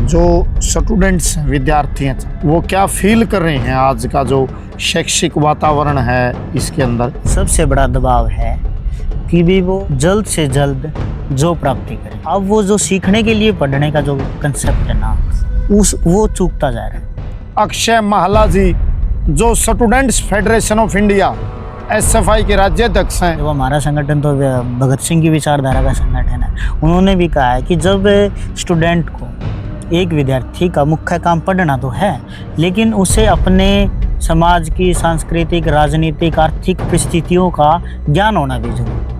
जो स्टूडेंट्स हैं, विद्यार्थी हैं, वो क्या फील कर रहे हैं आज का जो शैक्षिक वातावरण है इसके अंदर? सबसे बड़ा दबाव है कि भी वो जल्द से जल्द जो प्राप्ति करें। अब वो जो सीखने के लिए पढ़ने का जो कंसेप्ट है ना, वो चूकता जा रहा है। अक्षय महला जी जो students federation of India SFI के राज्याध्यक्ष हैं। जब हमारा संगठन तो भगत सिंह की विचारधारा का संगठन है, उन्होंने भी कहा है कि जब स्टूडेंट को, एक विद्यार्थी का मुख्य काम पढ़ना तो है, लेकिन उसे अपने समाज की सांस्कृतिक, राजनीतिक, आर्थिक परिस्थितियों का ज्ञान होना भी जरूरी है।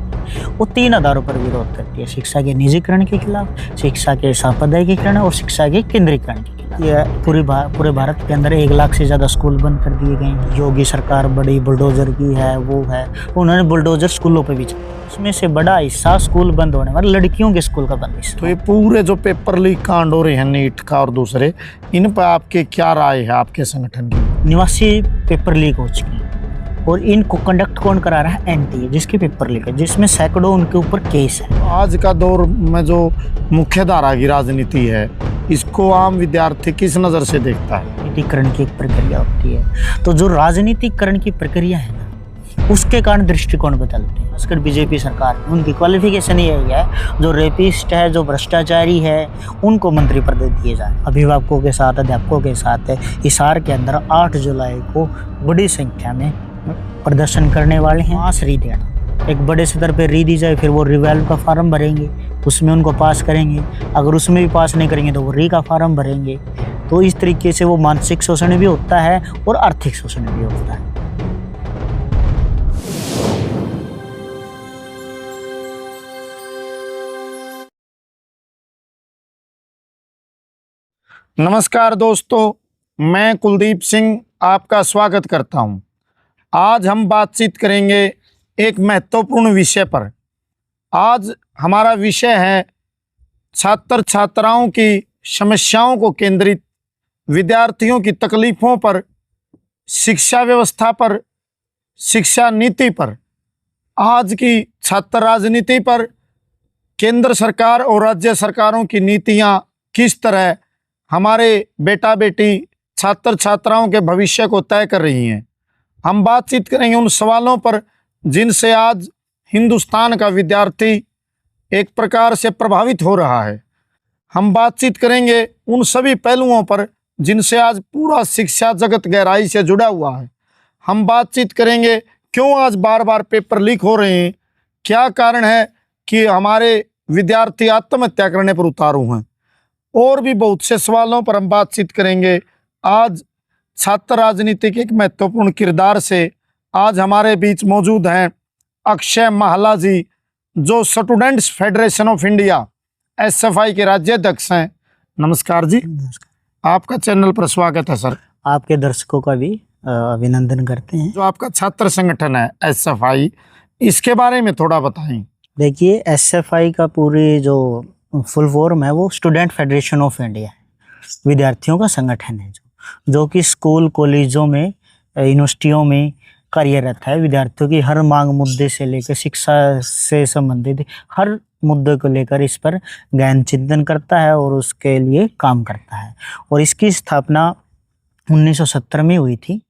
वो 3 आधारों पर विरोध करती है: शिक्षा के निजीकरण के खिलाफ, शिक्षा के साम्प्रदायिकरण और शिक्षा के केंद्रीकरण के खिलाफ। ये पूरे भारत के अंदर 1 लाख से ज़्यादा स्कूल बंद कर दिए गए। योगी सरकार बड़ी बुलडोजर की है, वो है, उन्होंने बुलडोजर स्कूलों पर भी चला। उसमें से बड़ा हिस्सा स्कूल बंद होने वाले लड़कियों के स्कूल का बंद हिस्सा। तो ये पूरे जो पेपर लीक कांड हो रहे हैं, नीट का और दूसरे, इन पर आपके क्या राय है आपके संगठन की? 89 पेपर लीक हो चुके हैं और इनको कंडक्ट कौन करा रहा है? एनटीए, जिसके पेपर लीक है, जिसमें सैकड़ों उनके ऊपर केस है। आज का दौर में जो मुख्य धारा की राजनीति है, इसको आम विद्यार्थी किस नज़र से देखता है? राजनीतिकरण की एक प्रक्रिया होती है, तो जो राजनीतिकरण की प्रक्रिया है ना, उसके कारण दृष्टिकोण बदलते हैं। खासकर बीजेपी सरकार, उनकी क्वालिफिकेशन यही है, जो रेपिस्ट है, जो भ्रष्टाचारी है, उनको मंत्री पद दिए जाए। अभिभावकों के साथ, अध्यापकों के साथ हिसार के अंदर 8 जुलाई को बड़ी संख्या में प्रदर्शन करने वाले हैं। पास री देना, एक बड़े स्तर पर री दी जाए, फिर वो रिवेल्व का फार्म भरेंगे, उसमें उनको पास करेंगे। अगर उसमें भी पास नहीं करेंगे तो वो री का फार्म भरेंगे। तो इस तरीके से वो मानसिक शोषण भी होता है और आर्थिक शोषण भी होता है। नमस्कार दोस्तों, मैं कुलदीप सिंह आपका स्वागत करता हूं। आज हम बातचीत करेंगे एक महत्वपूर्ण विषय पर। आज हमारा विषय है छात्र छात्राओं की समस्याओं को केंद्रित, विद्यार्थियों की तकलीफ़ों पर, शिक्षा व्यवस्था पर, शिक्षा नीति पर, आज की छात्र राजनीति पर, केंद्र सरकार और राज्य सरकारों की नीतियां किस तरह हमारे बेटा बेटी छात्र छात्राओं के भविष्य को तय कर रही हैं। हम बातचीत करेंगे उन सवालों पर जिनसे आज हिंदुस्तान का विद्यार्थी एक प्रकार से प्रभावित हो रहा है। हम बातचीत करेंगे उन सभी पहलुओं पर जिनसे आज पूरा शिक्षा जगत गहराई से जुड़ा हुआ है। हम बातचीत करेंगे क्यों आज बार बार पेपर लीक हो रहे हैं, क्या कारण है कि हमारे विद्यार्थी आत्महत्या करने पर उतारू हैं, और भी बहुत से सवालों पर हम बातचीत करेंगे। आज छात्र राजनीति के एक महत्वपूर्ण किरदार से आज हमारे बीच मौजूद हैं अक्षय महला जी जो students federation of India SFI के राज्याध्यक्ष हैं। नमस्कार जी। नमस्कार। आपका चैनल पर स्वागत है सर। आपके दर्शकों का भी अभिनंदन करते हैं। जो आपका छात्र संगठन है एसएफआई, इसके बारे में थोड़ा बताएं। देखिए, एसएफआई का पूरी जो फुल फॉर्म है वो स्टूडेंट फेडरेशन ऑफ इंडिया है। विद्यार्थियों का संगठन है जो कि स्कूल, कॉलेजों में, यूनिवर्सिटियों में कार्यरत है। विद्यार्थियों की हर मांग मुद्दे से लेकर शिक्षा से संबंधित हर मुद्दे को लेकर इस पर गहन चिंतन करता है और उसके लिए काम करता है। और इसकी स्थापना 1970 में हुई थी,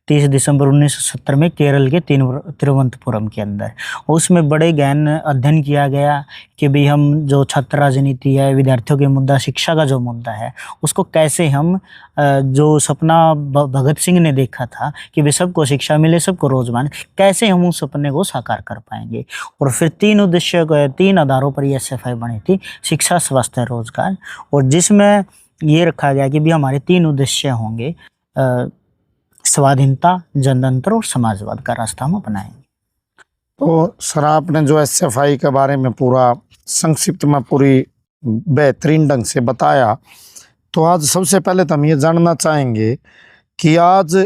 30 दिसंबर 1970 में केरल के तिरुवनंतपुरम के अंदर। उसमें बड़े गहन अध्ययन किया गया कि भाई हम जो छात्र राजनीति है, विद्यार्थियों के मुद्दा, शिक्षा का जो मुद्दा है, उसको कैसे हम, जो सपना भगत सिंह ने देखा था कि भाई सबको शिक्षा मिले, सबको रोजगार, कैसे हम उस सपने को साकार कर पाएंगे। और फिर 3 उद्देश्य, 3 आधारों पर ये एसएफआई बनी थी: शिक्षा, स्वास्थ्य, रोजगार। और जिसमें ये रखा गया कि भाई हमारे 3 उद्देश्य होंगे: स्वाधीनता, जनतंत्र और समाजवाद का रास्ता हम अपनाएंगे। तो सर, आपने जो एसएफआई के बारे में पूरा संक्षिप्त में पूरी बेहतरीन ढंग से बताया, तो आज सबसे पहले तो हम ये जानना चाहेंगे कि आज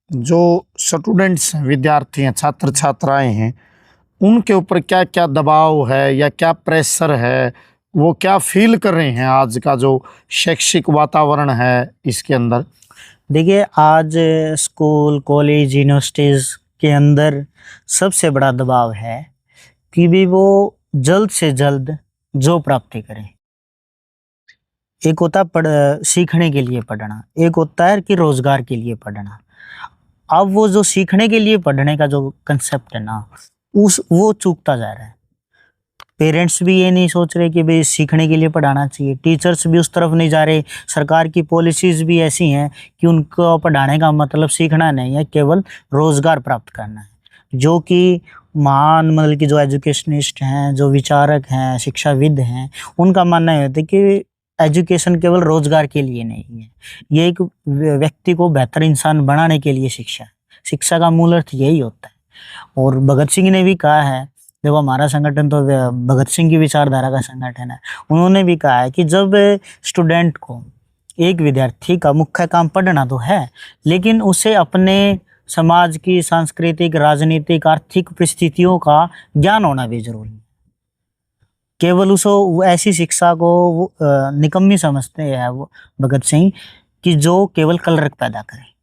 जो स्टूडेंट्स हैं, विद्यार्थी हैं, छात्र छात्राएं हैं, उनके ऊपर क्या क्या दबाव है या क्या प्रेशर है, वो क्या फील कर रहे हैं आज का जो शैक्षिक वातावरण है इसके अंदर? देखिए, आज स्कूल, कॉलेज, यूनिवर्सिटीज़ के अंदर सबसे बड़ा दबाव है कि भी वो जल्द से जल्द जो प्राप्ति करें। एक होता है सीखने के लिए पढ़ना, एक होता है कि रोजगार के लिए पढ़ना। अब वो जो सीखने के लिए पढ़ने का जो कंसेप्ट है ना, वो चूकता जा रहा है। पेरेंट्स भी ये नहीं सोच रहे कि भाई सीखने के लिए पढ़ाना चाहिए, टीचर्स भी उस तरफ नहीं जा रहे। सरकार की पॉलिसीज भी ऐसी हैं कि उनको पढ़ाने का मतलब सीखना नहीं है, केवल रोजगार प्राप्त करना है। जो कि महान मतलब कि जो एजुकेशनिस्ट हैं, जो विचारक हैं, शिक्षाविद हैं, उनका मानना ये होता है कि एजुकेशन केवल रोजगार के लिए नहीं है, ये एक व्यक्ति को बेहतर इंसान बनाने के लिए शिक्षा है। शिक्षा का मूल अर्थ यही होता है। और भगत सिंह ने भी कहा है, देखो हमारा संगठन तो भगत सिंह की विचारधारा का संगठन है, उन्होंने भी कहा है कि जब स्टूडेंट को, एक विद्यार्थी का मुख्य काम पढ़ना तो है, लेकिन उसे अपने समाज की सांस्कृतिक, राजनीतिक, आर्थिक परिस्थितियों का ज्ञान होना भी जरूरी है। केवल उसको ऐसी शिक्षा को निकम्मी समझते हैं वो भगत सिंह कि जो केवल कलरक पैदा करे।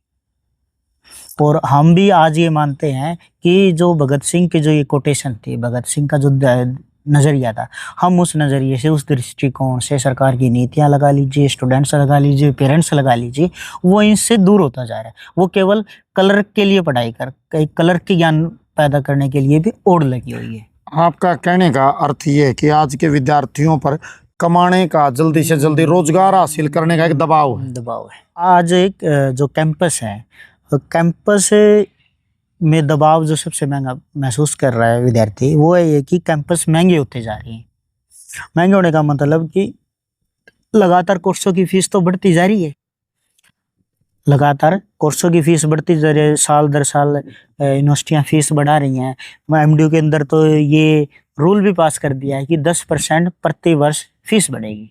और हम भी आज ये मानते हैं कि जो भगत सिंह की जो ये कोटेशन थी, भगत सिंह का जो नज़रिया था, हम उस नज़रिए से, उस दृष्टिकोण से सरकार की नीतियां लगा लीजिए, स्टूडेंट्स लगा लीजिए, पेरेंट्स लगा लीजिए, वो इनसे दूर होता जा रहा है। वो केवल कलर के लिए पढ़ाई कर, कलर के ज्ञान पैदा करने के लिए भी ओढ़ लगी हुई है। आपका कहने का अर्थ ये है कि आज के विद्यार्थियों पर कमाने का, जल्दी से जल्दी रोजगार हासिल करने का एक दबाव है। आज एक जो कैंपस है, कैंपस में दबाव जो सबसे महंगा महसूस कर रहा है विद्यार्थी, वो है ये कि कैंपस महंगे होते जा रहे हैं। महंगे होने का मतलब कि लगातार कोर्सों की फीस तो बढ़ती जा रही है, लगातार कोर्सों की फीस बढ़ती जा रही है, साल दर साल यूनिवर्सिटियाँ फीस बढ़ा रही हैं। एमडीयू के अंदर तो ये रूल भी पास कर दिया है कि 10% प्रति वर्ष फीस बढ़ेगी।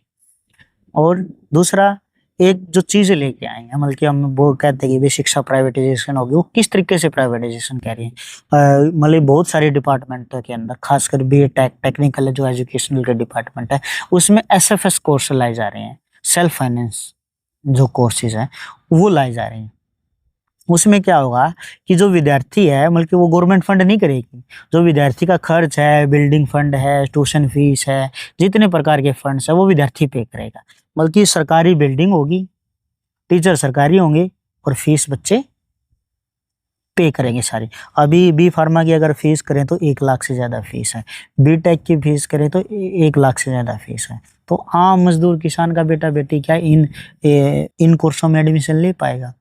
और दूसरा, एक जो चीज़ें लेके आए हैं, मतलब कि हम वो कहते हैं कि भाई शिक्षा प्राइवेटाइजेशन होगी, वो किस तरीके से प्राइवेटाइजेशन कह रही है। मतलब बहुत सारे डिपार्टमेंटों के अंदर, खासकर बीटेक, टेक्निकल जो एजुकेशनल के डिपार्टमेंट है, उसमें एसएफएस कोर्स लाए जा रहे हैं, सेल्फ फाइनेंस जो कोर्सेज हैं वो लाए जा रहे हैं। उसमें क्या होगा कि जो विद्यार्थी है, मतलब कि वो गवर्नमेंट फंड नहीं करेगी। जो विद्यार्थी का खर्च है, बिल्डिंग फंड है, ट्यूशन फीस है, जितने प्रकार के फंड्स है, वो विद्यार्थी पे करेगा। मतलब कि सरकारी बिल्डिंग होगी, टीचर सरकारी होंगे और फीस बच्चे पे करेंगे सारी। अभी बी फार्मा की अगर फीस करें तो 1 लाख से ज़्यादा फीस है, बीटेक की फीस करें तो 1 लाख से ज़्यादा फीस है। तो आम मजदूर किसान का बेटा बेटी क्या इन कोर्सों में एडमिशन ले पाएगा?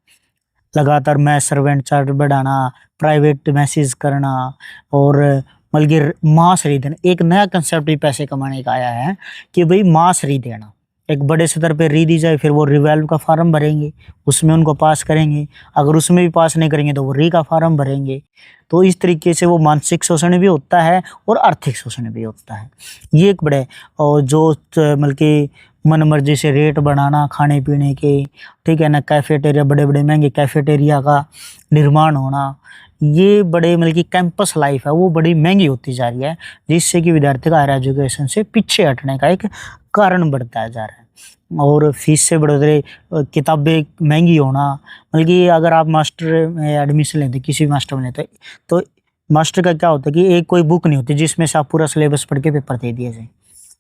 लगातार मैथ सर्वेंट चार्ज बढ़ाना, प्राइवेट मैसेज करना, और बल्कि मास रीदेना, एक नया कंसेप्ट भी पैसे कमाने का आया है कि भाई मास री देना। एक बड़े स्तर पे री दी जाए, फिर वो रिवेल्व का फार्म भरेंगे, उसमें उनको पास करेंगे, अगर उसमें भी पास नहीं करेंगे तो वो री का फार्म भरेंगे। तो इस तरीके से वो मानसिक शोषण भी होता है और आर्थिक शोषण भी होता है। ये एक बड़े, और जो मतलब कि मन मर्जी से रेट बढ़ाना खाने पीने के, ठीक है ना, कैफेटेरिया, बड़े बड़े महंगे कैफेटेरिया का निर्माण होना, ये बड़े मतलब कि कैंपस लाइफ है वो बड़ी महंगी होती जा रही है, जिससे कि विद्यार्थी का हायर एजुकेशन से पीछे हटने का एक कारण बढ़ता जा रहा है। और फीस से बढ़ोतरी, किताबें महंगी होना, मतलब कि अगर आप मास्टर में एडमिशन लेते, किसी भी मास्टर में लेते, तो मास्टर का क्या होता है कि एक कोई बुक नहीं होती जिसमें से आप पूरा सिलेबस पढ़ के पेपर दे दिए जाए।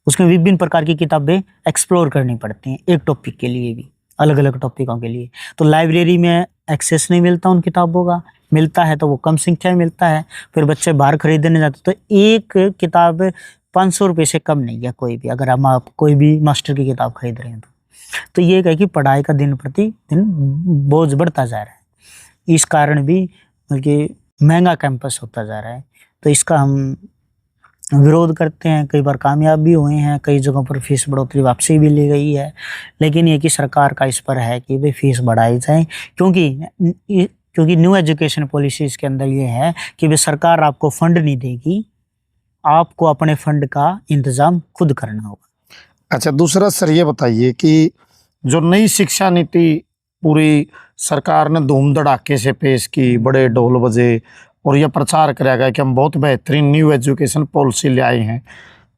उसमें विभिन्न प्रकार की किताबें एक्सप्लोर करनी पड़ती हैं, एक टॉपिक के लिए भी, अलग अलग टॉपिकों के लिए। तो लाइब्रेरी में एक्सेस नहीं मिलता उन किताबों का, मिलता है तो वो कम संख्या में मिलता है, फिर बच्चे बाहर खरीदने जाते, तो एक किताब 500 रुपये से कम नहीं है कोई भी, अगर हम आप कोई भी मास्टर की किताब खरीद रहे हैं तो ये है कि पढ़ाई का दिन प्रति दिन बोझ बढ़ता जा रहा है। इस कारण भी बल्कि महंगा कैंपस होता जा रहा है। तो इसका हम विरोध करते हैं, कई बार कामयाब भी हुए हैं, कई जगहों पर फीस बढ़ोतरी वापसी भी ली गई है, लेकिन ये कि सरकार का इस पर है कि भाई फीस बढ़ाई जाए, क्योंकि न्यू एजुकेशन पॉलिसीज़ के अंदर ये है कि भाई सरकार आपको फंड नहीं देगी, आपको अपने फंड का इंतज़ाम खुद करना होगा। अच्छा, दूसरा सर ये बताइए कि जो नई शिक्षा नीति पूरी सरकार ने धूम धड़ाके से पेश की, बड़े ढोल बजे और यह प्रचार कराया गया कि हम बहुत बेहतरीन न्यू एजुकेशन पॉलिसी ले आए हैं,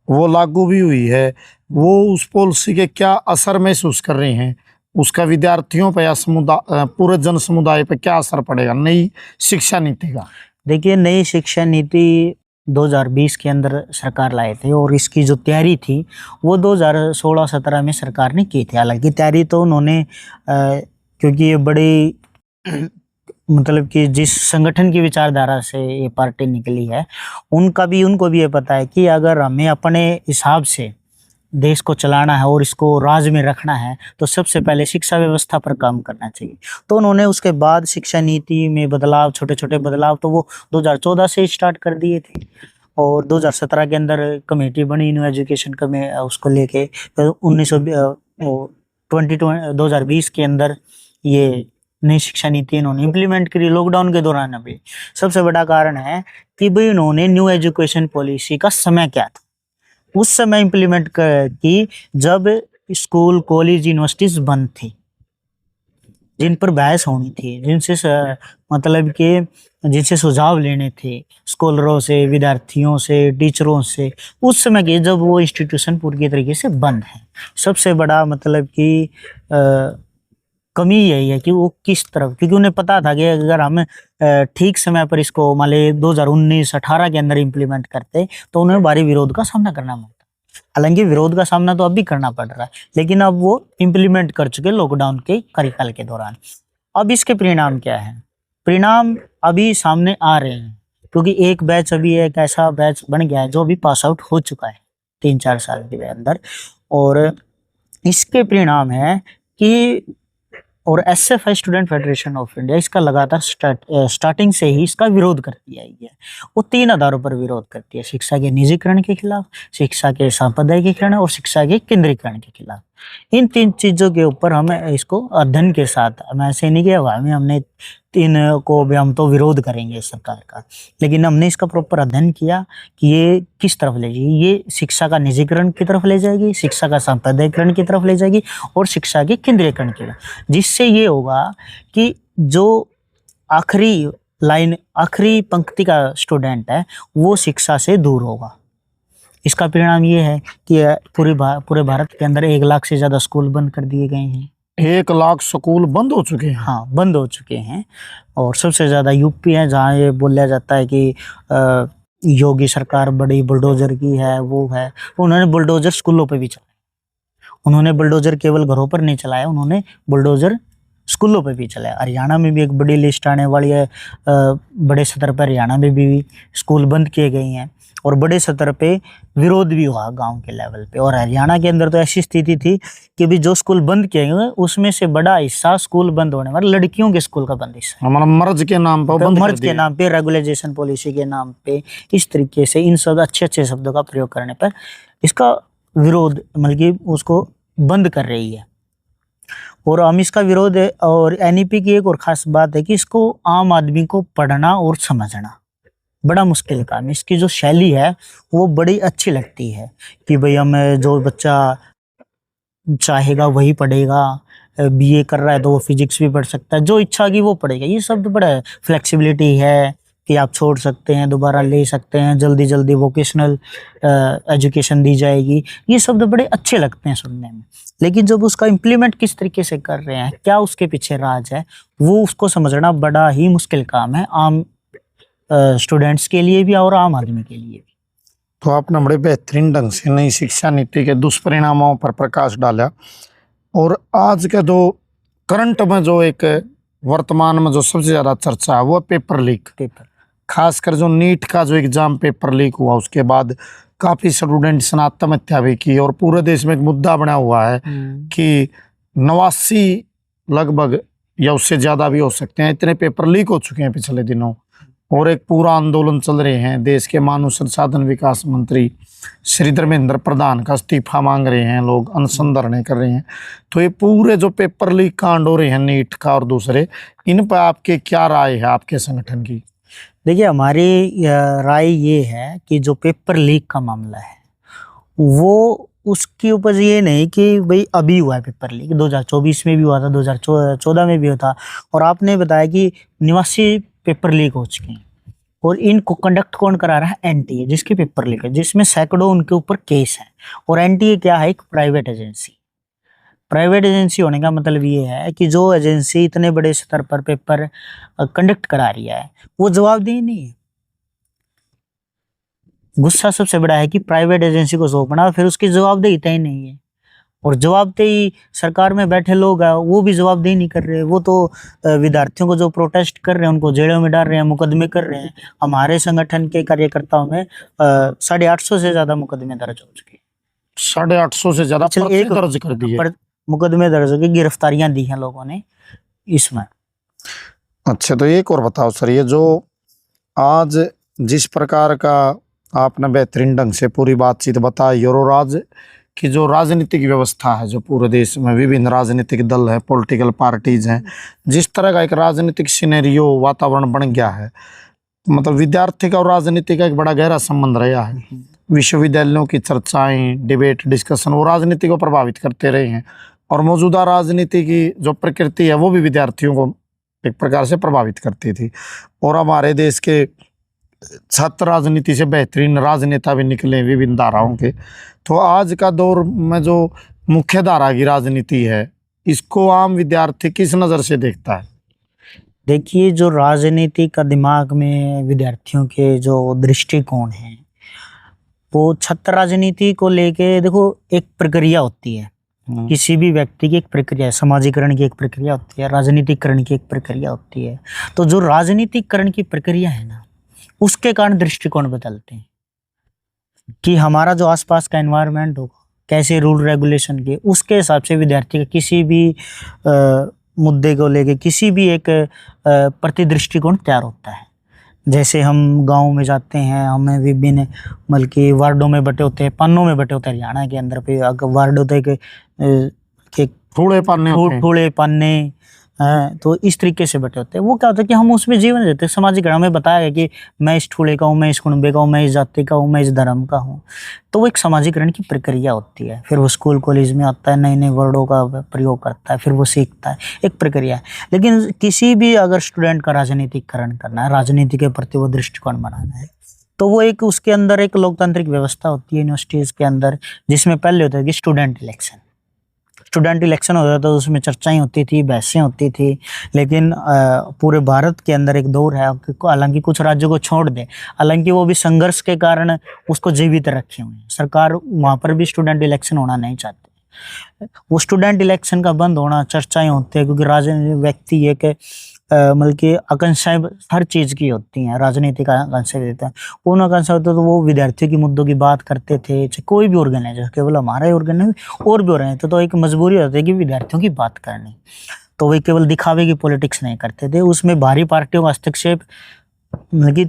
वो लागू भी हुई है, वो उस पॉलिसी के क्या असर महसूस कर रहे हैं, उसका विद्यार्थियों पर या समुदाय, पूरे जन समुदाय पर क्या असर पड़ेगा नई शिक्षा नीति का? देखिए, नई शिक्षा नीति 2020 के अंदर सरकार लाए थे, और इसकी जो तैयारी थी वो 2016-17 में सरकार ने की थी। हालांकि तैयारी तो उन्होंने क्योंकि ये बड़ी मतलब कि जिस संगठन की विचारधारा से ये पार्टी निकली है, उनको भी ये पता है कि अगर हमें अपने हिसाब से देश को चलाना है और इसको राज में रखना है तो सबसे पहले शिक्षा व्यवस्था पर काम करना चाहिए। तो उन्होंने उसके बाद शिक्षा नीति में बदलाव, छोटे छोटे बदलाव तो वो 2014 से स्टार्ट कर दिए थे, और 2017 के अंदर कमेटी बनी न्यू एजुकेशन उसको लेके। तो 2020 के अंदर ये नई शिक्षा नीति इन्होंने इम्प्लीमेंट करी लॉकडाउन के दौरान। अभी सबसे बड़ा कारण है कि भाई इन्होंने न्यू एजुकेशन पॉलिसी का समय क्या था, उस समय इम्प्लीमेंट की जब स्कूल, कॉलेज, यूनिवर्सिटीज बंद थी, जिन पर बहस होनी थी, मतलब कि जिनसे सुझाव लेने थे स्कॉलरों से, विद्यार्थियों से, टीचरों से, उस समय के जब वो इंस्टीट्यूशन पूरी तरीके से बंद है। सबसे बड़ा मतलब कि कमी यही है कि वो किस तरफ, क्योंकि उन्हें पता था कि अगर हम ठीक समय पर इसको मान ली 2019-18 के अंदर इम्प्लीमेंट करते तो उन्हें भारी विरोध का सामना करना पड़ता। हालांकि विरोध का सामना तो अब भी करना पड़ रहा है, लेकिन अब वो इम्प्लीमेंट कर चुके लॉकडाउन के कार्यकाल के दौरान। अब इसके परिणाम क्या है? परिणाम अभी सामने आ रहे हैं, क्योंकि एक बैच अभी एक ऐसा बैच बन गया है जो अभी पास आउट हो चुका है 3-4 साल के अंदर, और इसके परिणाम है कि और SFI student federation of India इसका लगातार स्टार्टिंग से ही इसका विरोध करती आई है। वो 3 आधारों पर विरोध करती है: शिक्षा के निजीकरण के खिलाफ, शिक्षा के सांप्रदायिकीकरण और शिक्षा के केंद्रीकरण के खिलाफ। इन 3 चीजों के ऊपर हम इसको अध्ययन के साथ, हम ऐसे नहीं कि हवा में हमने 3 को भी हम तो विरोध करेंगे सरकार का, लेकिन हमने इसका प्रॉपर अध्ययन किया कि ये किस तरफ ले जाएगी। ये शिक्षा का निजीकरण की तरफ ले जाएगी, शिक्षा का सांप्रदायिकरण की तरफ ले जाएगी और शिक्षा के केंद्रीकरण की तरफ, जिससे ये होगा कि जो आखिरी लाइन, आखिरी पंक्ति का स्टूडेंट है वो शिक्षा से दूर होगा। इसका परिणाम ये है कि पूरे भारत के अंदर 1 लाख से ज्यादा स्कूल बंद कर दिए गए हैं। 1 लाख स्कूल बंद हो चुके हैं? हाँ, बंद हो चुके हैं। और सबसे ज्यादा यूपी है, जहाँ ये बोला जाता है कि योगी सरकार बड़ी बुलडोजर की है, वो है। उन्होंने बुलडोजर स्कूलों पे भी चलाया। उन्होंने बुलडोजर केवल घरों पर नहीं चलाया, उन्होंने बुलडोजर स्कूलों पे भी चलाया। हरियाणा में भी एक बड़ी लिस्ट आने वाली है, बड़े स्तर पर हरियाणा में भी स्कूल बंद किए गए हैं और बड़े स्तर पे विरोध भी हुआ गांव के लेवल पे। और हरियाणा के अंदर तो ऐसी स्थिति थी कि भी जो स्कूल बंद किए गए उसमें से बड़ा हिस्सा स्कूल बंद होने वाले लड़कियों के स्कूल का बंद हिस्सा, हमारा मर्ज के नाम पर, मर्ज के नाम पे, रेगुलेशन पॉलिसी के नाम पे, इस तरीके से इन सब अच्छे शब्दों का प्रयोग करने पर इसका विरोध मतलब कि उसको बंद कर रही है। और हम इसका विरोध है। और एनईपी की एक और खास बात है कि इसको आम आदमी को पढ़ना और समझना बड़ा मुश्किल काम है। इसकी जो शैली है वो बड़ी अच्छी लगती है कि भाई हमें जो बच्चा चाहेगा वही पढ़ेगा, बीए कर रहा है तो वो फिजिक्स भी पढ़ सकता है, जो इच्छा की वो पढ़ेगा। ये शब्द बड़ा फ्लेक्सिबिलिटी है कि आप छोड़ सकते हैं, दोबारा ले सकते हैं, जल्दी जल्दी वोकेशनल एजुकेशन दी जाएगी। ये शब्द बड़े अच्छे लगते हैं सुनने में, लेकिन जब उसका इम्प्लीमेंट किस तरीके से कर रहे हैं, क्या उसके पीछे राज है, वो उसको समझना बड़ा ही मुश्किल काम है, आम स्टूडेंट्स के लिए भी और आम आदमी के लिए भी। तो आपने बड़े बेहतरीन ढंग से नई शिक्षा नीति के दुष्परिणामों पर प्रकाश डाला। और आज के जो करंट में जो एक वर्तमान में जो सबसे ज़्यादा चर्चा है वो पेपर लीक। खासकर जो नीट का जो एग्ज़ाम पेपर लीक हुआ, उसके बाद काफ़ी स्टूडेंट्स ने आत्महत्या भी की और पूरे देश में एक मुद्दा बना हुआ है कि 89 लगभग या उससे ज़्यादा भी हो सकते हैं इतने पेपर लीक हो चुके हैं पिछले दिनों। और एक पूरा आंदोलन चल रहे हैं। देश के मानव संसाधन विकास मंत्री श्री धर्मेंद्र प्रधान का इस्तीफा मांग रहे हैं, लोग अनशन धरने कर रहे हैं। तो ये पूरे जो पेपर लीक कांड हो रहे हैं नीट का और दूसरे, इन पर आपके क्या राय है आपके संगठन की? देखिए, हमारी राय ये है कि जो पेपर लीक का मामला है वो उसकी उपज ये नहीं कि भाई अभी हुआ है पेपर लीक, 2024 में भी हुआ था, 2014 में भी हुआ था। और आपने बताया कि 89 पेपर लीक हो चुके हैं और इनको कंडक्ट कौन करा रहा है? एनटीए, जिसके पेपर लीक है, जिसमें सैकड़ों उनके ऊपर केस हैं। और एनटीए क्या है? एक प्राइवेट एजेंसी। प्राइवेट एजेंसी होने का मतलब ये है कि जो एजेंसी इतने बड़े स्तर पर पेपर कंडक्ट करा रही है वो जवाबदेही नहीं है। गुस्सा सबसे बड़ा है कि प्राइवेट एजेंसी को सौंपना, फिर उसकी जवाबदेही तय नहीं है। और जवाबदेही सरकार में बैठे लोग हैं, वो भी जवाबदेही नहीं कर रहे। वो तो विद्यार्थियों को जो प्रोटेस्ट कर रहे हैं उनको जेलों में डाल रहे हैं, मुकदमे कर रहे हैं। हमारे संगठन के कार्यकर्ताओं में 850 से ज्यादा मुकदमे दर्ज हो चुके हैं। 850 से ज्यादा चलिए, पर्चे एक दर्ज कर दिए। पर मुकदमे दर्ज हो गए, गिरफ्तारियां दी हैं लोगों ने इसमें। अच्छा, तो एक और बताओ सर, ये जो आज जिस प्रकार का आपने बेहतरीन ढंग से पूरी बातचीत बताई, और आज की जो राजनीतिक व्यवस्था है, जो पूरे देश में विभिन्न राजनीतिक दल है, पॉलिटिकल पार्टीज हैं, जिस तरह का एक राजनीतिक सिनेरियो वातावरण बन गया है, मतलब विद्यार्थी का और राजनीति का एक बड़ा गहरा संबंध रहा है। विश्वविद्यालयों की चर्चाएं, डिबेट, डिस्कशन वो राजनीति को प्रभावित करते रहे हैं, और मौजूदा राजनीति की जो प्रकृति है वो भी विद्यार्थियों को एक प्रकार से प्रभावित करती थी। और हमारे देश के छात्र राजनीति से बेहतरीन राजनेता भी निकले विभिन्न धाराओं के। तो आज का दौर में जो मुख्य धारा की राजनीति है, इसको आम विद्यार्थी किस नज़र से देखता है? देखिए, जो राजनीति का दिमाग में विद्यार्थियों के जो दृष्टिकोण है, वो छात्र राजनीति को लेके देखो, एक प्रक्रिया होती है। किसी भी व्यक्ति की एक प्रक्रिया है, समाजीकरण की एक प्रक्रिया होती है, राजनीतिकरण की एक प्रक्रिया होती है। तो जो राजनीतिकरण की प्रक्रिया है ना, उसके कारण दृष्टिकोण बदलते हैं कि हमारा जो आसपास का एनवायरनमेंट होगा, कैसे रूल रेगुलेशन के, उसके हिसाब से विद्यार्थी का किसी भी मुद्दे को लेके किसी भी एक प्रति दृष्टिकोण तैयार होता है। जैसे हम गांव में जाते हैं, हमें विभिन्न बल्कि वार्डों में बटे होते हैं, पन्नों में बटे होते हैं। हरियाणा के अंदर पे वार्ड होते हैं कि थोड़े पन्ने होते हैं। थोड़े पन्ने, तो इस तरीके से बटे होते हैं। वो क्या होता है कि हम उसमें जीवन रहते हैं। समाजीकरण हमें बताया गया कि मैं इस ठूले का हूँ, मैं इस कुनबे का हूँ, मैं इस जाति का हूँ, मैं इस धर्म का हूँ। तो वो एक समाजीकरण की प्रक्रिया होती है। फिर वो स्कूल कॉलेज में आता है, नए नए वर्डों का प्रयोग करता है, फिर वो सीखता है, एक प्रक्रिया है। लेकिन किसी भी अगर स्टूडेंट का राजनीतिकरण करना है, राजनीति के प्रति वो दृष्टिकोण बनाना है, तो वो एक उसके अंदर एक लोकतांत्रिक व्यवस्था होती है यूनिवर्सिटीज के अंदर, जिसमें पहले होता है कि स्टूडेंट इलेक्शन होता था। तो उसमें चर्चाएं होती थी, बहसें होती थी। लेकिन पूरे भारत के अंदर एक दौर है, हालांकि कुछ राज्यों को छोड़ दे, हालांकि वो भी संघर्ष के कारण उसको जीवित रखे हुए हैं। सरकार वहाँ पर भी स्टूडेंट इलेक्शन होना नहीं चाहती। वो स्टूडेंट इलेक्शन का बंद होना, चर्चाएं होती है, क्योंकि राजनीतिक व्यक्ति एक मतलब कि आकांक्षाएं हर चीज़ की होती हैं, राजनीतिक आकांक्षाएं देते हैं। उन आकांक्षा होते तो वो विद्यार्थियों की मुद्दों की बात करते थे, चाहे कोई भी ऑर्गेनाइजेशन, केवल हमारा ही ऑर्गेनाइजेशन और भी ऑर्गेनाइजेशन, तो एक मजबूरी होती है कि विद्यार्थियों की बात करनी। तो वे केवल दिखावे की पॉलिटिक्स नहीं करते थे, उसमें बाहरी पार्टियों का हस्तक्षेप मतलब कि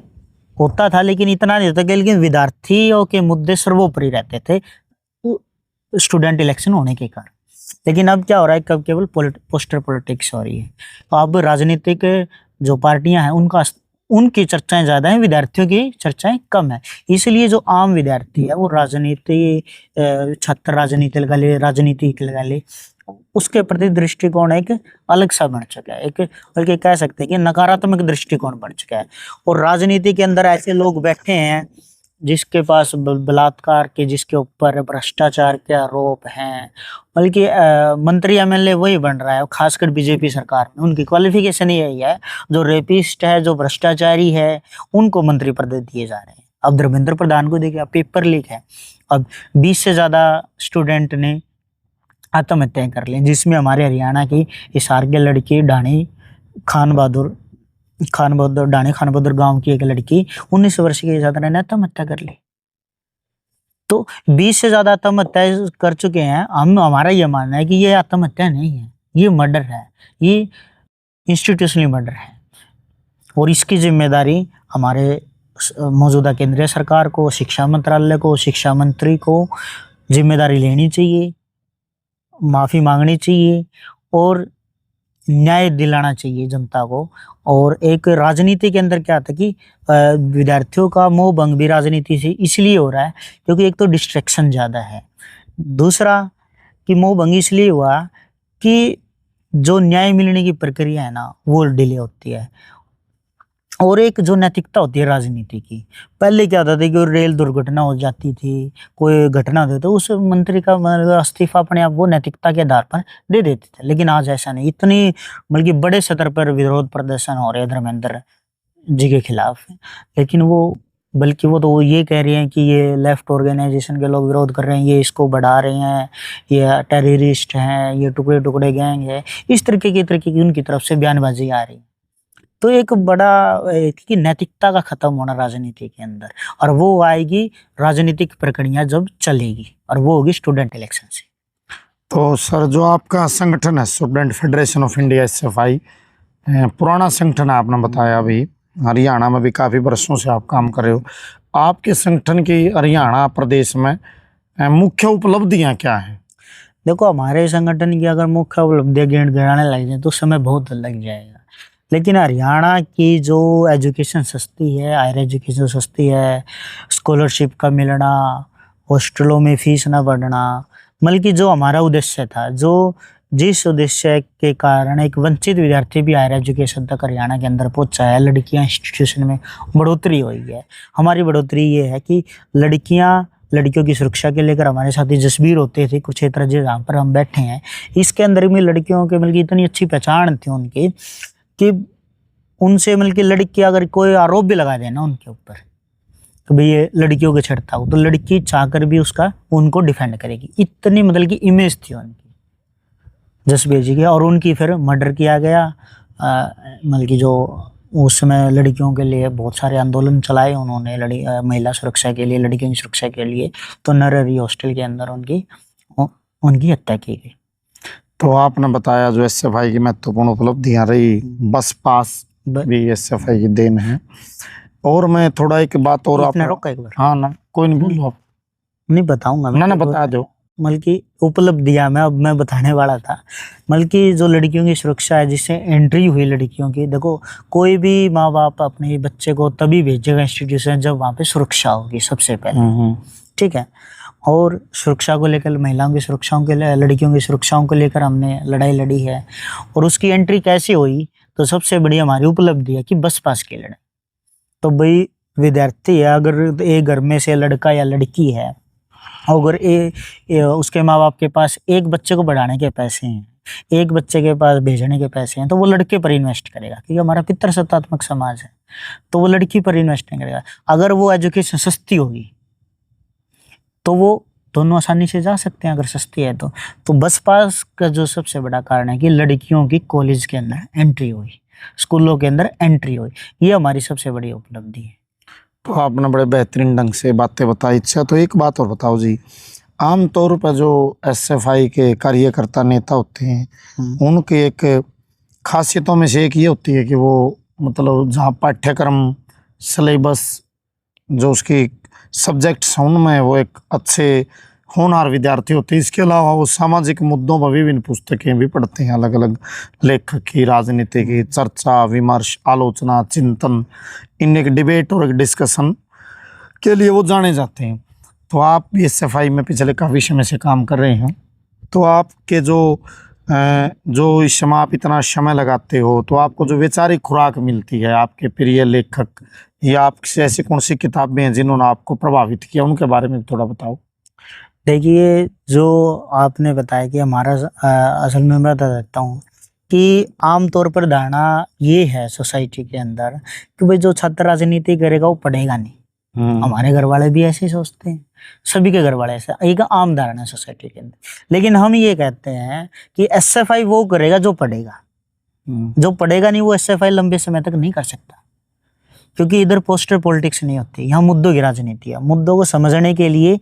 होता था, लेकिन इतना नहीं होता। लेकिन विद्यार्थियों के मुद्दे सर्वोपरि रहते थे स्टूडेंट इलेक्शन होने के कारण। लेकिन अब क्या हो रहा है, कब केवल पोस्टर पॉलिटिक्स हो रही है। तो अब राजनीतिक जो पार्टियां हैं उनकी चर्चाएं ज़्यादा हैं, विद्यार्थियों की चर्चाएं कम है। इसलिए जो आम विद्यार्थी है वो छात्र राजनीति लगा ले, उसके प्रति दृष्टिकोण एक अलग सा बन चुका है। एक बल्कि कह सकते हैं कि नकारात्मक दृष्टिकोण बन चुका है। और राजनीति के अंदर ऐसे लोग बैठे हैं जिसके पास बलात्कार के, जिसके ऊपर भ्रष्टाचार के आरोप हैं, बल्कि मंत्री एमएलए वही बन रहा है, खासकर बीजेपी सरकार में। उनकी क्वालिफिकेशन यही है, जो रेपिस्ट है, जो भ्रष्टाचारी है, उनको मंत्री पद दिए जा रहे हैं। अब धर्मेंद्र प्रधान को देखिए, पेपर लीक है, अब 20 से ज़्यादा स्टूडेंट ने आत्महत्या कर ली, जिसमें हमारे हरियाणा की हिसार के लड़की डाणी खान बहादुर गांव की एक लड़की 19 वर्ष की छात्रा ने आत्महत्या कर ली। तो 20 से ज्यादा आत्महत्या कर चुके हैं। हमारा ये मानना है कि ये आत्महत्या नहीं है, ये मर्डर है, ये इंस्टीट्यूशनली मर्डर है। और इसकी जिम्मेदारी हमारे मौजूदा केंद्रीय सरकार को, शिक्षा मंत्रालय को, शिक्षा मंत्री को जिम्मेदारी लेनी चाहिए, माफी मांगनी चाहिए और न्याय दिलाना चाहिए जनता को। और एक राजनीति के अंदर क्या था कि विद्यार्थियों का मोह भंग भी राजनीति से इसलिए हो रहा है क्योंकि एक तो डिस्ट्रैक्शन ज़्यादा है, दूसरा कि मोह भंग इसलिए हुआ कि जो न्याय मिलने की प्रक्रिया है ना वो डिले होती है। और एक जो नैतिकता होती है राजनीति की, पहले क्या होता था कि रेल दुर्घटना हो जाती थी, कोई घटना होती तो उस मंत्री का इस्तीफा अपने आप वो नैतिकता के आधार पर दे देते थे। लेकिन आज ऐसा नहीं, इतनी बल्कि बड़े स्तर पर विरोध प्रदर्शन हो रहे हैं धर्मेंद्र जी के खिलाफ, लेकिन वो बल्कि वो तो वो ये कह रहे हैं कि ये लेफ्ट ऑर्गेनाइजेशन के लोग विरोध कर रहे हैं, ये इसको बढ़ा रहे हैं, ये टेररिस्ट हैं, ये टुकड़े टुकड़े गैंग है, इस तरीके की उनकी तरफ से बयानबाजी आ रही है। तो एक बड़ा कि नैतिकता का खत्म होना राजनीति के अंदर, और वो आएगी राजनीतिक प्रक्रिया जब चलेगी, और वो होगी स्टूडेंट इलेक्शन से। तो सर, जो आपका संगठन है student federation of India SFI, पुराना संगठन है, आपने बताया अभी हरियाणा में भी काफ़ी वर्षों से आप काम कर रहे हो। आपके संगठन की हरियाणा प्रदेश में मुख्य उपलब्धियां क्या हैं? देखो, हमारे संगठन की अगर मुख्य उपलब्धियां गिनाने लग जाए तो समय बहुत लग जाएगा, लेकिन हरियाणा की जो एजुकेशन सस्ती है, हायर एजुकेशन सस्ती है, स्कॉलरशिप का मिलना, हॉस्टलों में फीस ना बढ़ना, बल्कि जो हमारा उद्देश्य था, जो जिस उद्देश्य के कारण एक वंचित विद्यार्थी भी हायर एजुकेशन तक हरियाणा के अंदर पहुंचा है, लड़कियां इंस्टीट्यूशन में बढ़ोतरी हुई है। हमारी बढ़ोतरी ये है कि लड़कियों की सुरक्षा के लेकर हमारे साथी जसबीर होते थे कुरुक्षेत्र जी, जहाँ पर हम बैठे हैं, इसके अंदर में लड़कियों के बल्कि इतनी अच्छी पहचान थी उनकी कि उनसे मतलब कि लड़की अगर कोई आरोप भी लगा देना उनके ऊपर तो भाई ये लड़कियों के छेड़ता हो, तो लड़की चाहकर भी उसका उनको डिफेंड करेगी, इतनी मतलब की इमेज थी उनकी जसबीर जी की। और उनकी फिर मर्डर किया गया, मतलब की जो उस समय लड़कियों के लिए बहुत सारे आंदोलन चलाए उन्होंने, महिला सुरक्षा के लिए, लड़कियों की सुरक्षा के लिए, तो नरहरी हॉस्टल के अंदर उनकी हत्या की गई। तो आपने बताया जो SFI की महत्वपूर्ण उपलब्धियां रही, बस पास भी SFI की देन है। और मैं थोड़ा एक बात और आपने रोका एक बार? हाँ ना, कोई नहीं, बोलो आप। नहीं बताऊंगा मैं, ना बता दो। मतलब की उपलब्धियां मैं बताने वाला था, मतलब की जो लड़कियों की सुरक्षा है, जिससे एंट्री हुई लड़कियों की। देखो, कोई भी माँ बाप अपने बच्चे को तभी भेजेगा इंस्टीट्यूशन जब वहाँ पे सुरक्षा होगी सबसे पहले, ठीक है। और सुरक्षा को लेकर, महिलाओं की सुरक्षाओं के लिए, लड़कियों की सुरक्षाओं को लेकर हमने लड़ाई लड़ी है। और उसकी एंट्री कैसे हुई, तो सबसे बड़ी हमारी उपलब्धि है कि बस पास की लड़ाई। तो भाई विद्यार्थी है, अगर एक घर में से लड़का या लड़की है, अगर उसके माँ बाप के पास एक बच्चे को बढ़ाने के पैसे हैं, एक बच्चे के पास भेजने के पैसे हैं, तो वो लड़के पर इन्वेस्ट करेगा, क्योंकि हमारा पितृसत्तात्मक समाज है, तो वो लड़की पर इन्वेस्ट नहीं करेगा। अगर वो एजुकेशन सस्ती होगी तो वो दोनों आसानी से जा सकते हैं, अगर सस्ती है तो बस पास का जो सबसे बड़ा कारण है कि लड़कियों की कॉलेज के अंदर एंट्री हुई, स्कूलों के अंदर एंट्री हुई, ये हमारी सबसे बड़ी उपलब्धि है। तो आपने बड़े बेहतरीन ढंग से बातें बताई। अच्छा, तो एक बात और बताओ जी, आमतौर पर जो SFI के कार्यकर्ता नेता होते हैं, उनकी एक खासियतों में से एक ये होती है कि वो मतलब जहाँ पाठ्यक्रम सिलेबस जो उसकी सब्जेक्ट्स हैं उनमें वो एक अच्छे होनहार विद्यार्थी होते हैं। इसके अलावा वो सामाजिक मुद्दों पर विभिन्न पुस्तकें भी पढ़ते हैं, अलग अलग लेखक की, राजनीति की, चर्चा विमर्श, आलोचना, चिंतन, इन एक डिबेट और एक डिस्कशन के लिए वो जाने जाते हैं। तो आप भी SFI में पिछले काफ़ी समय से काम कर रहे हैं, तो आपके जो इस समय आप इतना समय लगाते हो, तो आपको जो वैचारिक खुराक मिलती है, आपके प्रिय लेखक या आपसे ऐसी कौन सी किताबें हैं जिन्होंने आपको प्रभावित किया, उनके बारे में थोड़ा बताओ। देखिए, जो आपने बताया कि हमारा असल में मैं बता देता हूँ कि आमतौर पर धारणा ये है सोसाइटी के अंदर कि भाई जो छात्र राजनीति करेगा वो पढ़ेगा नहीं। हमारे घर वाले भी ऐसे ही सोचते हैं, सभी के घर वाले ऐसा, एक आम धारणा है सोसाइटी के अंदर। लेकिन हम ये कहते हैं कि SFI वो करेगा जो पढ़ेगा, जो पढ़ेगा नहीं वो SFI लंबे समय तक नहीं कर सकता, क्योंकि इधर पोस्टर पॉलिटिक्स नहीं होती, यहाँ मुद्दों की राजनीति है। मुद्दों को समझने के लिए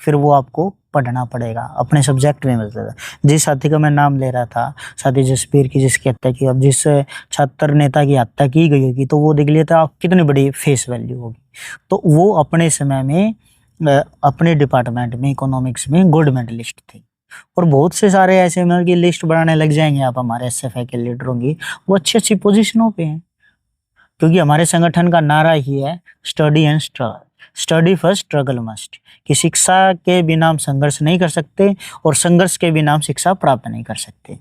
फिर वो आपको पढ़ना पड़ेगा, अपने सब्जेक्ट में मिलता था। जिस साथी का मैं नाम ले रहा था, साथी जसबीर की, जिसकी हत्या की, अब जिस छात्र नेता की हत्या की गई होगी, तो वो देख लिया था कितनी बड़ी फेस वैल्यू होगी। तो वो अपने समय में अपने डिपार्टमेंट में इकोनॉमिक्स में गोल्ड मेडलिस्ट थी। और बहुत से सारे ऐसे मतलब की लिस्ट बनाने लग जाएंगे आप हमारे SFI के लीडरों की, वो अच्छी अच्छी पोजिशनों पे हैं, क्योंकि हमारे संगठन का नारा ही है study and struggle, study first struggle must, कि शिक्षा के बिना हम संघर्ष नहीं कर सकते और संघर्ष के बिना हम शिक्षा प्राप्त नहीं कर सकते।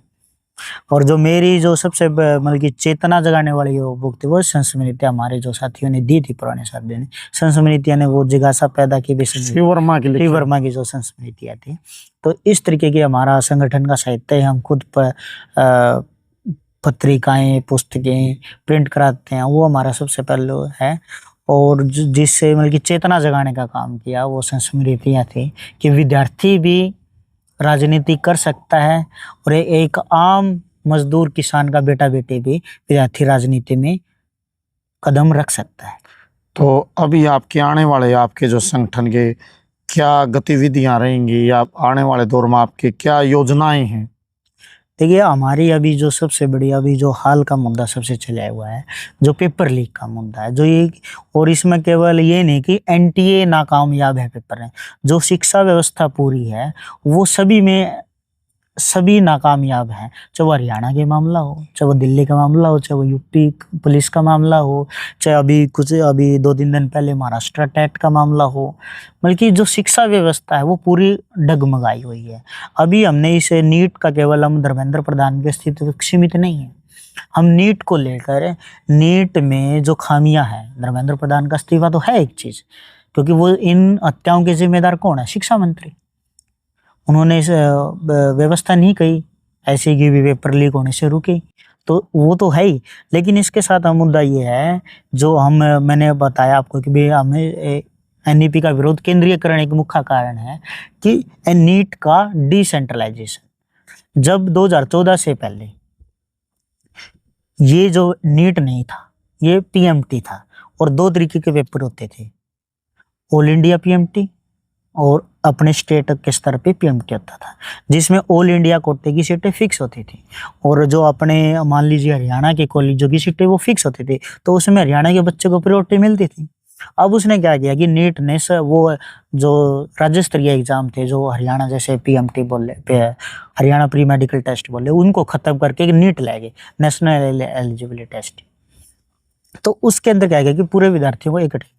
और जो मेरी जो सबसे मतलब की चेतना जगाने वाली वो बुक थी, वो संस्मृतियाँ हमारे जो साथियों ने दी थी, पुराने साथियों ने। संस्मृतियाँ ने वो जिज्ञासा पैदा की, श्री वर्मा की जो संस्मृतियाँ थी। तो इस तरीके की हमारा संगठन का साहित्य है, हम खुद पत्रिकाएं, पुस्तकें प्रिंट कराते हैं, वो हमारा सबसे पहले है। और जिससे मतलब कि चेतना जगाने का काम किया, वो संस्मृतियाँ थी कि विद्यार्थी भी राजनीति कर सकता है और एक आम मजदूर किसान का बेटा बेटी भी विद्यार्थी राजनीति में कदम रख सकता है। तो अभी आपके आने वाले आपके जो संगठन के क्या गतिविधियां रहेंगी या आने वाले दौर में आपकी क्या योजनाएं हैं? देखिए, हमारी अभी जो सबसे बड़ी अभी जो हाल का मुद्दा सबसे चला हुआ है, जो पेपर लीक का मुद्दा है, जो ये, और इसमें केवल ये नहीं कि एनटीए नाकामयाब है पेपर में, जो शिक्षा व्यवस्था पूरी है वो सभी में सभी नाकामयाब हैं। चाहे वो हरियाणा के मामला हो, चाहे वो दिल्ली का मामला हो, चाहे वो यूपी पुलिस का मामला हो, चाहे अभी 2-3 दिन पहले महाराष्ट्र टेट का मामला हो, बल्कि जो शिक्षा व्यवस्था है वो पूरी डगमगाई हुई है। अभी हमने इस नीट का केवल हम धर्मेंद्र प्रधान के अस्तित्व तक सीमित नहीं है, हम नीट को लेकर, नीट में जो खामियां हैं, धर्मेंद्र प्रधान का इस्तीफा तो है एक चीज, क्योंकि वो इन हत्याओं के जिम्मेदार कौन है? शिक्षा मंत्री। उन्होंने इस व्यवस्था नहीं कही ऐसे कि भी पेपर लीक होने से रुके, तो वो तो है ही। लेकिन इसके साथ मुद्दा ये है, जो मैंने बताया आपको कि भी हमें एनईपी का विरोध केंद्रीयकरण एक मुख्य कारण है कि नीट का डिसेंट्रलाइजेशन। जब 2014 से पहले ये जो नीट नहीं था, ये पीएमटी था, और 2 तरीके के पेपर होते थे, ऑल इंडिया पीएमटी और अपने स्टेट के स्तर पे पीएमटी होता था, जिसमें ऑल इंडिया कोटे की सीटें फिक्स होती थी, और जो अपने मान लीजिए हरियाणा के कॉलेजों की सीटें वो फिक्स होती थी, तो उसमें हरियाणा के बच्चे को प्रायोरिटी मिलती थी। अब उसने क्या किया कि नीट ने वो जो राज्य स्तरीय एग्जाम थे, जो हरियाणा जैसे पीएमटी बोले, हरियाणा प्री मेडिकल टेस्ट बोले, उनको खत्म करके नीट ले गए, नेशनल एलिजिबिलिटी टेस्ट। तो उसके अंदर क्या किया कि पूरे विद्यार्थियों को इकट्ठे,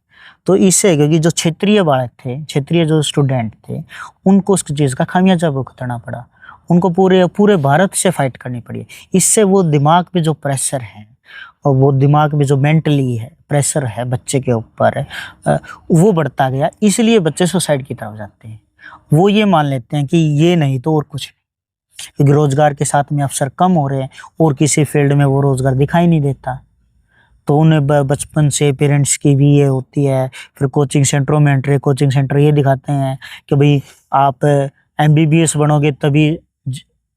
तो इससे क्योंकि जो क्षेत्रीय बालक थे, क्षेत्रीय जो स्टूडेंट थे, उनको उस चीज़ का खामियाजा भुगतना पड़ा, उनको पूरे भारत से फाइट करनी पड़ी। इससे वो दिमाग पे जो प्रेशर है, और वो दिमाग में जो मेंटली है प्रेशर है बच्चे के ऊपर, वो बढ़ता गया। इसलिए बच्चे सुसाइड की तरफ जाते हैं। वो ये मान लेते हैं कि ये नहीं तो और कुछ नहीं, क्योंकि रोजगार के साथ में अवसर कम हो रहे हैं और किसी फील्ड में वो रोजगार दिखाई नहीं देता। तो उन्हें बचपन से पेरेंट्स की भी ये होती है, फिर कोचिंग सेंटरों में एंट्री, कोचिंग सेंटर ये दिखाते हैं कि भाई आप एमबीबीएस बनोगे तभी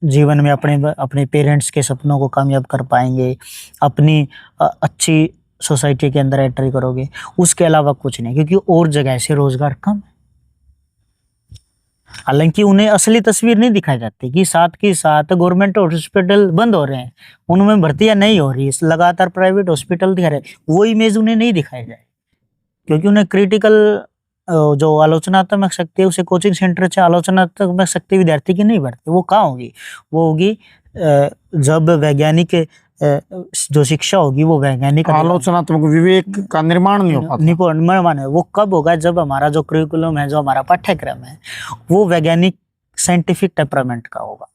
जीवन में अपने पेरेंट्स के सपनों को कामयाब कर पाएंगे, अपनी अच्छी सोसाइटी के अंदर एंट्री करोगे, उसके अलावा कुछ नहीं, क्योंकि और जगह से रोजगार कम है। हालांकि उन्हें असली तस्वीर नहीं दिखाई जाती कि साथ के साथ गवर्नमेंट हॉस्पिटल बंद हो रहे हैं, उनमें भर्तियां नहीं हो रही, लगातार प्राइवेट हॉस्पिटल दिखा रहे, वो इमेज उन्हें नहीं दिखाई जाए, क्योंकि उन्हें क्रिटिकल जो आलोचनात्मक शक्ति है, उसे कोचिंग सेंटर से आलोचनात्मक शक्ति विद्यार्थी की नहीं बढ़ती। वो कहाँ होगी? वो होगी जब वैज्ञानिक जो शिक्षा होगी वो वैज्ञानिक आलोचनात्मक विवेक का निर्माण नहीं हो पाता। निर्माण है वो कब होगा? जब हमारा जो करिकुलम है, जो हमारा पाठ्यक्रम है, वो वैज्ञानिक साइंटिफिक टेम्परामेंट का होगा।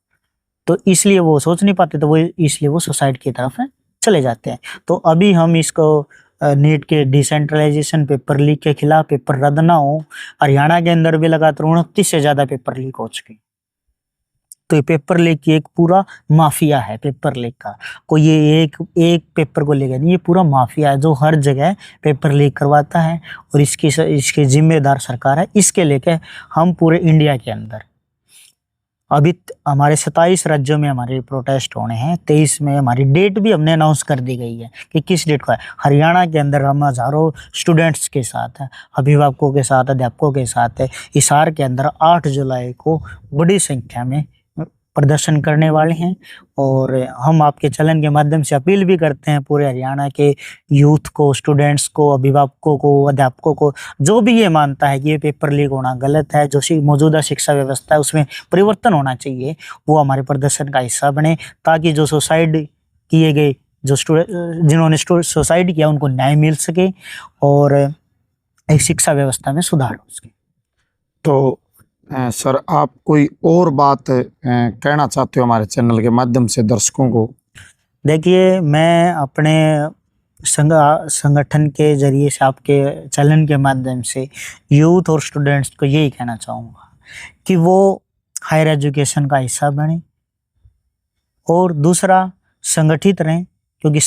तो इसलिए वो सोच नहीं पाते, तो वो इसलिए वो सुसाइड की तरफ चले जाते हैं। तो अभी हम इसको नीट के डिसेंट्रलाइजेशन, पेपर लीक के खिलाफ, पेपर रद्द ना हो। हरियाणा के अंदर भी लगातार 29 से ज्यादा पेपर लीक हो चुके। तो ये पेपर लीक की एक पूरा माफिया है पेपर लीक का। कोई ये एक पेपर को लेकर नहीं, ये पूरा माफिया है जो हर जगह पेपर लीक करवाता है, और इसकी जिम्मेदार सरकार है। इसके लेके हम पूरे इंडिया के अंदर अभी हमारे 27 राज्यों में हमारे प्रोटेस्ट होने हैं। 23 में हमारी डेट भी हमने अनाउंस कर दी गई है कि किस डेट को है। हरियाणा के अंदर हम हजारों स्टूडेंट्स के साथ हैं, अभिभावकों के साथ, अध्यापकों के साथ है। हिसार के अंदर 8 जुलाई को बड़ी संख्या में प्रदर्शन करने वाले हैं, और हम आपके चैनल के माध्यम से अपील भी करते हैं पूरे हरियाणा के यूथ को, स्टूडेंट्स को, अभिभावकों को, अध्यापकों को, जो भी ये मानता है कि ये पेपर लीक होना गलत है, जो मौजूदा शिक्षा व्यवस्था है उसमें परिवर्तन होना चाहिए, वो हमारे प्रदर्शन का हिस्सा बने, ताकि जो सुसाइड किए गए, जो जिन्होंने सुसाइड किया, उनको न्याय मिल सके और एक शिक्षा व्यवस्था में सुधार हो सके। तो सर, आप कोई और बात कहना चाहते हो हमारे चैनल के माध्यम से दर्शकों को? देखिए, मैं अपने संगठन के जरिए से, आपके चैनल के माध्यम से यूथ और स्टूडेंट्स को यही कहना चाहूँगा कि वो हायर एजुकेशन का हिस्सा बने, और दूसरा संगठित रहें, क्योंकि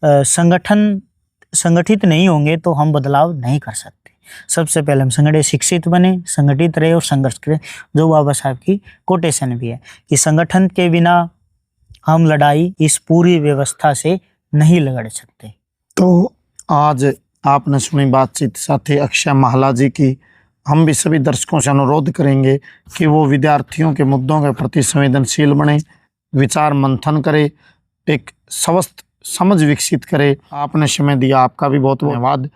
संगठन संगठित नहीं होंगे तो हम बदलाव नहीं कर सकते। सबसे पहले हम संगठित शिक्षित बने, संगठित रहे और संघर्ष करें, जो बाबा साहब की कोटेशन भी है कि संगठन के बिना हम लड़ाई इस पूरी व्यवस्था से नहीं लड़ सकते। तो आज आपने सुनी बातचीत साथी अक्षय महला जी की। हम भी सभी दर्शकों से अनुरोध करेंगे कि वो विद्यार्थियों के मुद्दों के प्रति संवेदनशील बने, विचार मंथन करे, एक स्वस्थ समझ विकसित करे। आपने समय दिया, आपका भी बहुत धन्यवाद।